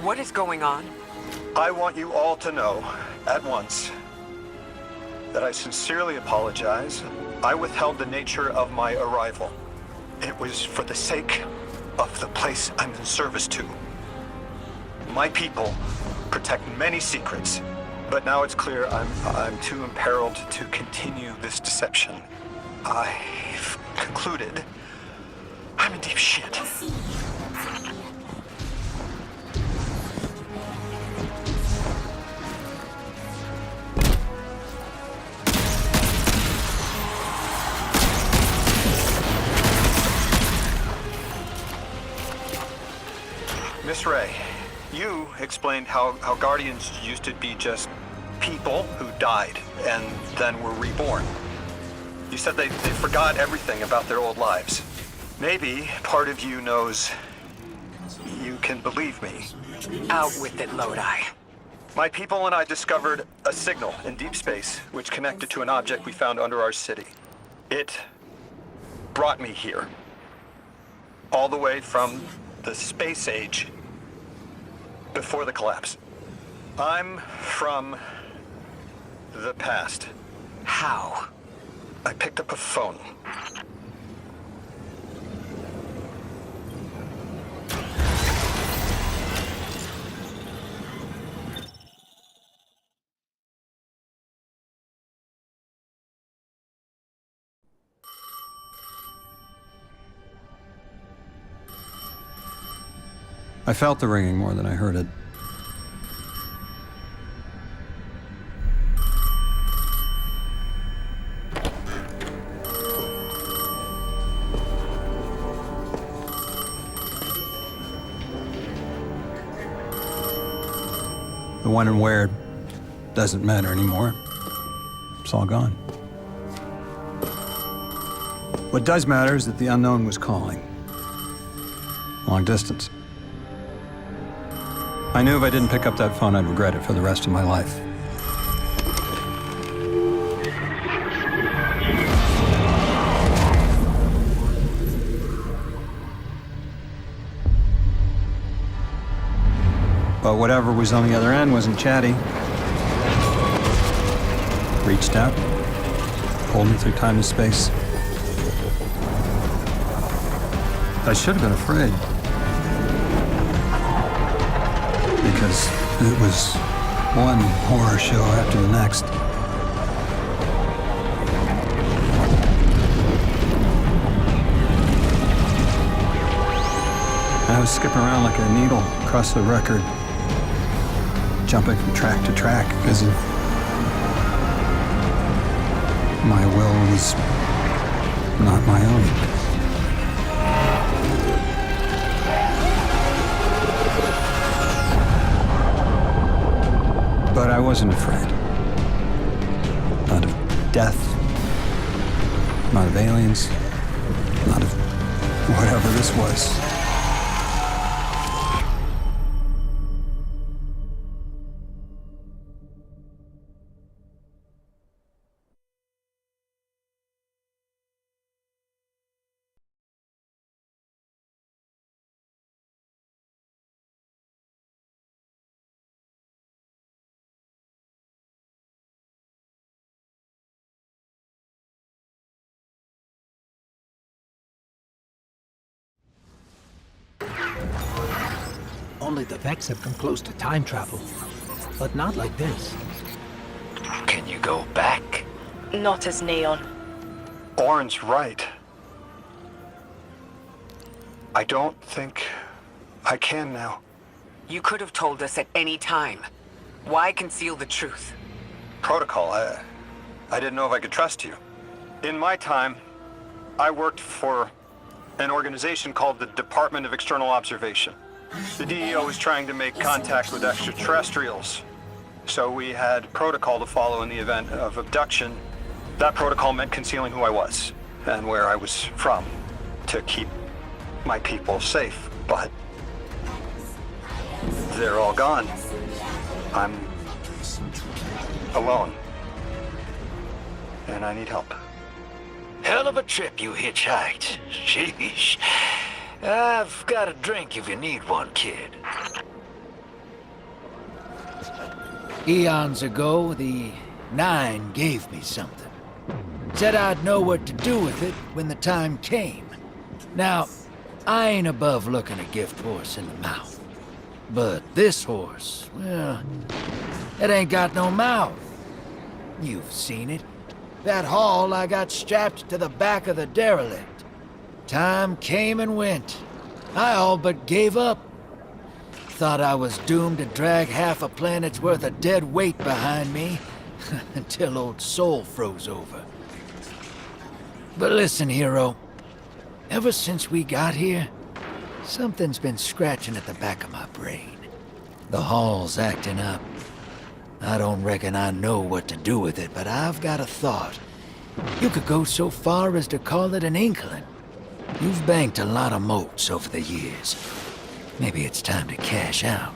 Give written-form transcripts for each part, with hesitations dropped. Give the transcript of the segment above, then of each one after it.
What is going on? I want you all to know, at once, that I sincerely apologize. I withheld the nature of my arrival. It was for the sake of the place I'm in service to. My people protect many secrets, but now it's clear I'm too imperiled to continue this deception. I've concluded I'm in deep shit. Miss Ray, you explained how Guardians used to be just people who died and then were reborn. You said they forgot everything about their old lives. Maybe part of you knows you can believe me. Out with it, Lodi. My people and I discovered a signal in deep space which connected to an object we found under our city. It brought me here, all the way from the space age before the collapse. I'm from the past. How? I picked up a phone. I felt the ringing more than I heard it. The when and where doesn't matter anymore. It's all gone. What does matter is that the unknown was calling. Long distance. I knew if I didn't pick up that phone, I'd regret it for the rest of my life. But whatever was on the other end wasn't chatty. Reached out, pulled me through time and space. I should have been afraid. Because it was one horror show after the next. I was skipping around like a needle across the record, jumping from track to track as if my will was not my own. But I wasn't afraid. Not of death, not of aliens, not of whatever this was. Only the Vex have come close to time travel, but not like this. Can you go back? Not as Neon. Orin's right. I don't think I can now. You could have told us at any time. Why conceal the truth? Protocol, I didn't know if I could trust you. In my time, I worked for an organization called the Department of External Observation. The DEO was trying to make contact with extraterrestrials, so we had protocol to follow in the event of abduction. That protocol meant concealing who I was and where I was from to keep my people safe, but they're all gone. I'm alone, and I need help. Hell of a trip you hitchhiked. Sheesh. I've got a drink if you need one, kid. Eons ago, the Nine gave me something. Said I'd know what to do with it when the time came. Now, I ain't above looking a gift horse in the mouth. But this horse, well, it ain't got no mouth. You've seen it. That haul I got strapped to the back of the derelict. Time came and went. I all but gave up. Thought I was doomed to drag half a planet's worth of dead weight behind me until old Soul froze over. But listen, hero. Ever since we got here, something's been scratching at the back of my brain. The hall's acting up. I don't reckon I know what to do with it, but I've got a thought. You could go so far as to call it an inkling. You've banked a lot of motes over the years. Maybe it's time to cash out.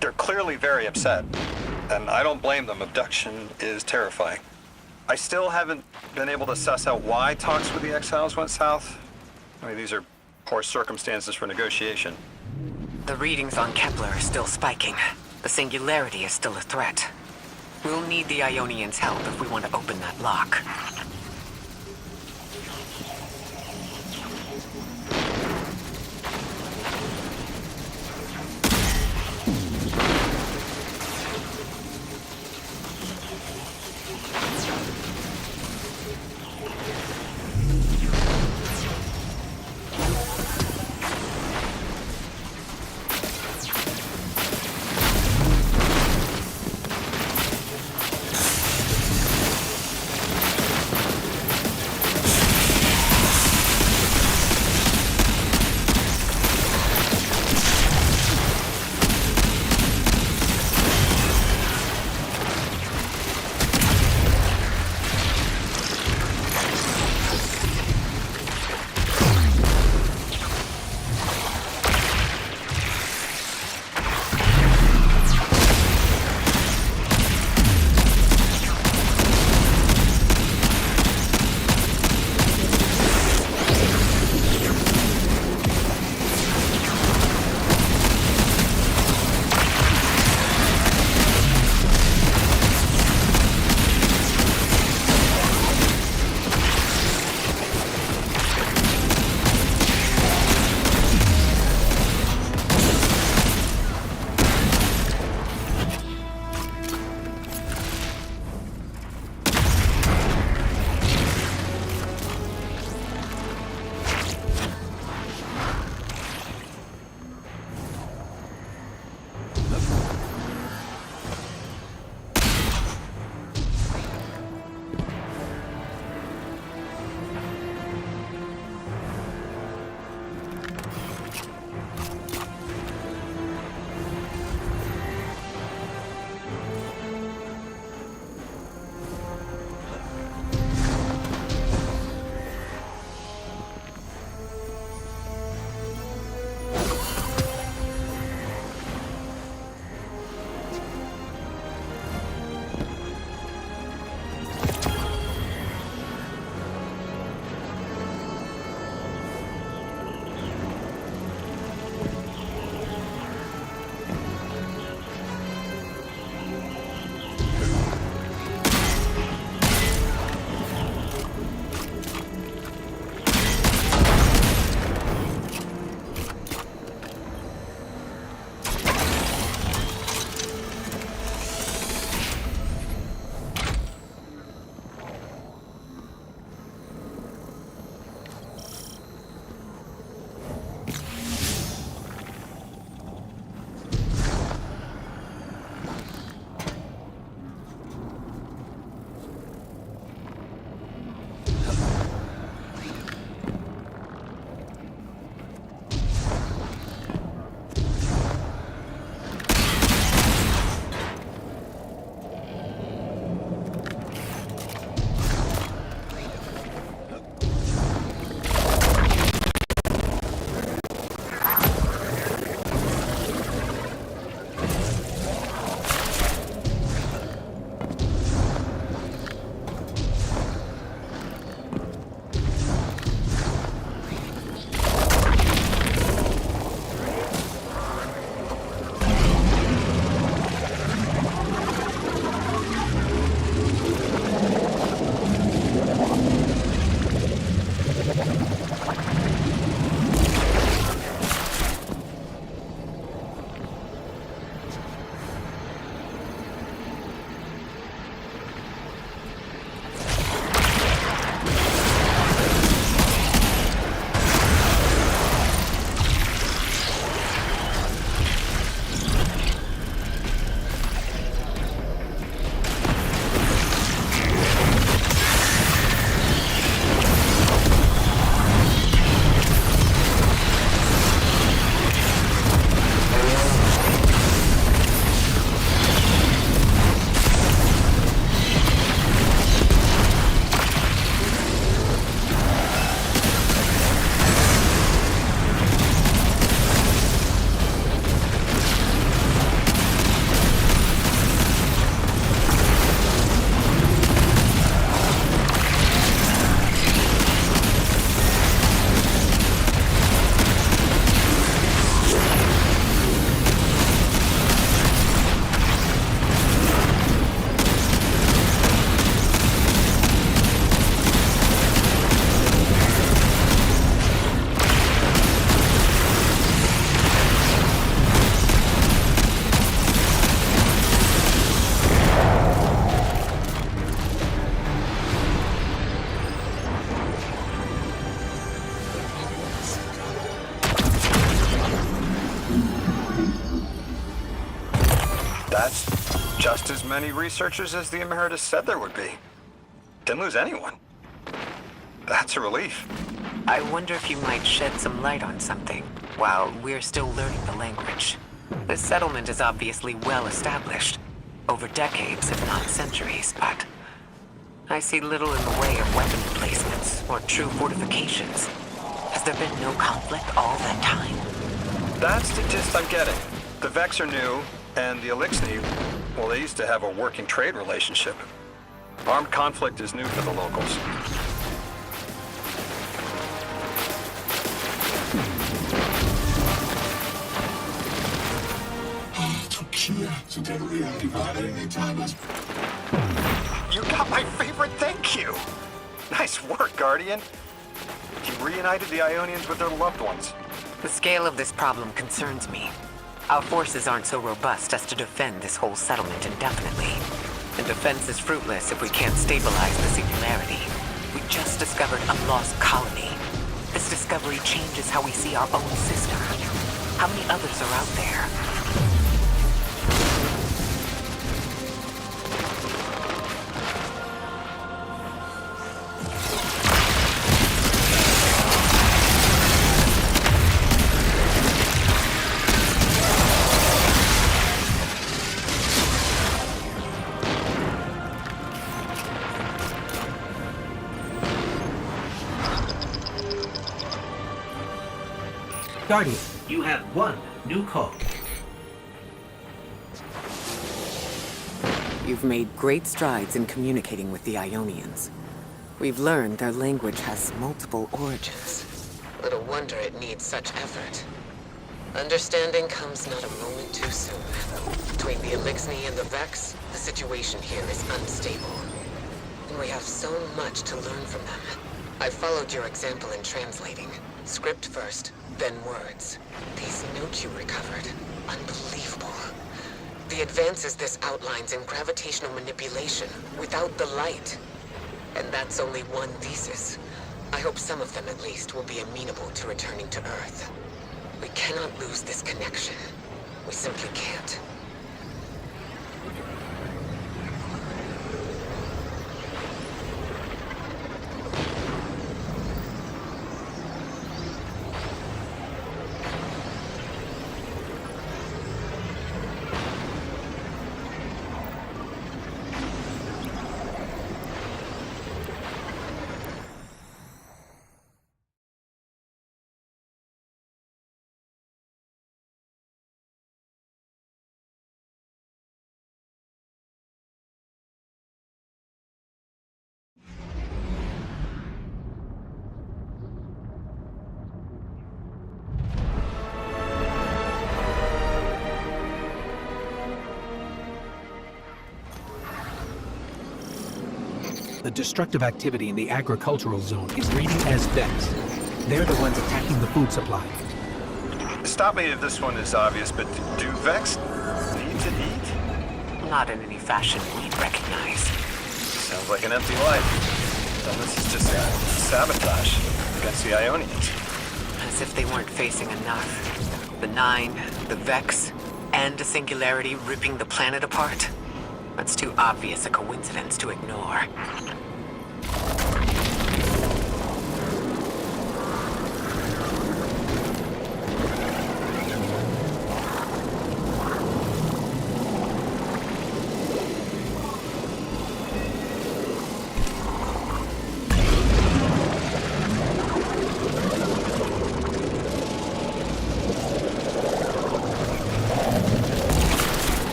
They're clearly very upset, and I don't blame them. Abduction is terrifying. I still haven't been able to suss out why talks with the exiles went south. I mean, these are poor circumstances for negotiation. The readings on Kepler are still spiking. The singularity is still a threat. We'll need the Ionians' help if we want to open that lock. That's just as many researchers as the Emeritus said there would be. Didn't lose anyone. That's a relief. I wonder if you might shed some light on something while we're still learning the language. This settlement is obviously well established, over decades if not centuries, but I see little in the way of weapon emplacements or true fortifications. Has there been no conflict all that time? That's the gist I'm getting. The Vex are new, and the Elixni, well, they used to have a working trade relationship. Armed conflict is new for the locals. You got my favorite thank you! Nice work, Guardian. You reunited the Ionians with their loved ones. The scale of this problem concerns me. Our forces aren't so robust as to defend this whole settlement indefinitely. And defense is fruitless if we can't stabilize the singularity. We just discovered a lost colony. This discovery changes how we see our own system. How many others are out there? Guardian, you have one new call. You've made great strides in communicating with the Ionians. We've learned their language has multiple origins. Little wonder it needs such effort. Understanding comes not a moment too soon. Between the Elixni and the Vex, the situation here is unstable. And we have so much to learn from them. I followed your example in translating. Script first, then words. These notes you recovered. Unbelievable. The advances this outlines in gravitational manipulation without the light. And that's only one thesis. I hope some of them at least will be amenable to returning to Earth. We cannot lose this connection. We simply can't. The destructive activity in the agricultural zone is reading as Vex. They're the ones attacking the food supply. Stop me if this one is obvious, but do Vex need to eat? Not in any fashion we'd recognize. Sounds like an empty life. Then this is just sabotage against the Ionians. As if they weren't facing enough. The Nine, the Vex, and a singularity ripping the planet apart. That's too obvious a coincidence to ignore.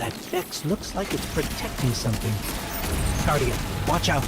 That Vex looks like it's protecting something. Guardian, watch out.